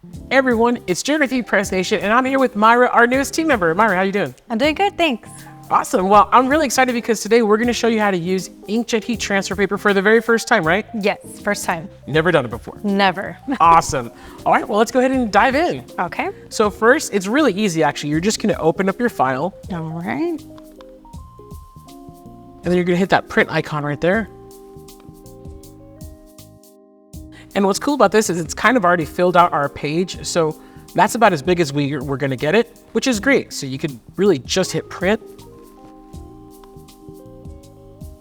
Hey everyone, it's Jared with Prepress Nation, and I'm here with Mayra, our newest team member. Mayra, how you doing? I'm doing good, thanks. Awesome. Well, I'm really excited because today we're going to show you how to use inkjet heat transfer paper for the very first time, right? Yes, first time. Never done it before. Never. Awesome. All right, well, let's go ahead and dive in. Okay. So first, it's really easy actually. You're just going to open up your file. All right. And then you're going to hit that print icon right there. And what's cool about this is it's kind of already filled out our page. So that's about as big as we're going to get it, which is great. So you could really just hit print.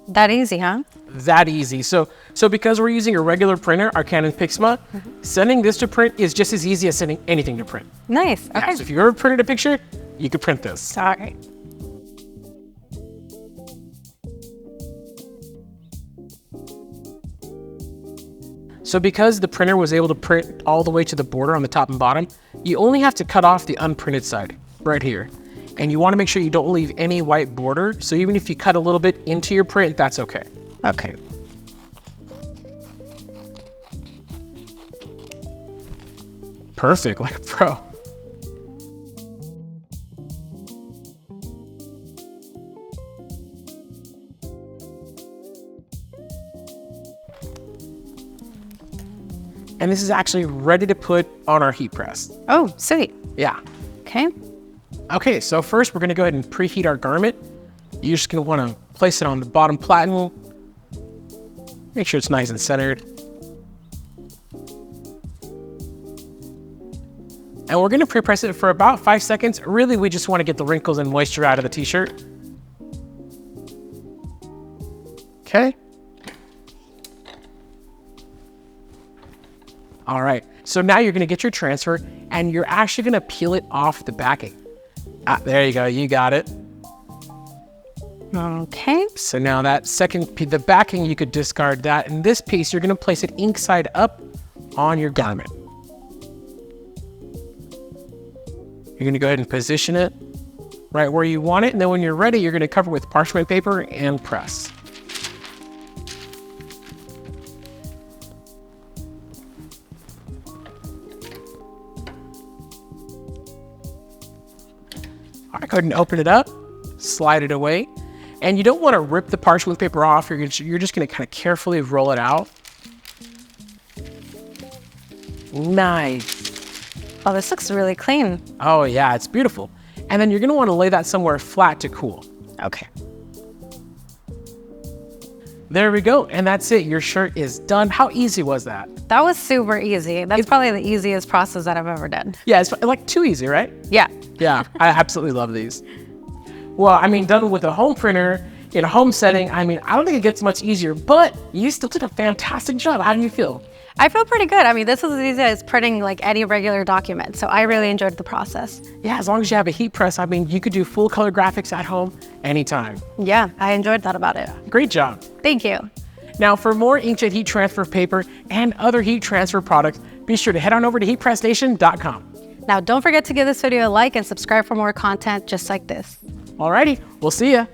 That easy, huh? That easy. So because we're using a regular printer, our Canon Pixma, sending this to print is just as easy as sending anything to print. Nice. Okay. Yeah, so if you ever printed a picture, you could print this. All right. So because the printer was able to print all the way to the border on the top and bottom, you only have to cut off the unprinted side right here. And you want to make sure you don't leave any white border. So even if you cut a little bit into your print, that's okay. Okay. Perfect, like a pro. And this is actually ready to put on our heat press. Oh, sweet. Yeah. Okay. Okay, so first we're gonna go ahead and preheat our garment. You're just gonna wanna place it on the bottom platen. Make sure it's nice and centered. And we're gonna pre-press it for about 5 seconds. Really, we just wanna get the wrinkles and moisture out of the t-shirt. Okay. All right, so now you're gonna get your transfer and you're actually gonna peel it off the backing. There you go, you got it. Okay. So now that the backing, you could discard that. And this piece, you're gonna place it ink side up on your garment. You're gonna go ahead and position it right where you want it. And then when you're ready, you're gonna cover with parchment paper and press. All right, go ahead and open it up, slide it away. And you don't want to rip the parchment paper off. You're just going to kind of carefully roll it out. Nice. Oh, this looks really clean. Oh yeah, it's beautiful. And then you're going to want to lay that somewhere flat to cool. Okay. There we go. And that's it. Your shirt is done. How easy was that? That was super easy. That's probably the easiest process that I've ever done. Yeah, it's like too easy, right? Yeah. Yeah, I absolutely love these. Well, I mean, done with a home printer in a home setting, I mean, I don't think it gets much easier, but you still did a fantastic job. How do you feel? I feel pretty good. I mean, this is as easy as printing like any regular document. So I really enjoyed the process. Yeah, as long as you have a heat press, I mean, you could do full color graphics at home anytime. Yeah, I enjoyed that about it. Great job. Thank you. Now, for more inkjet heat transfer paper and other heat transfer products, be sure to head on over to heatpressnation.com. Now, don't forget to give this video a like and subscribe for more content just like this. Alrighty, we'll see ya.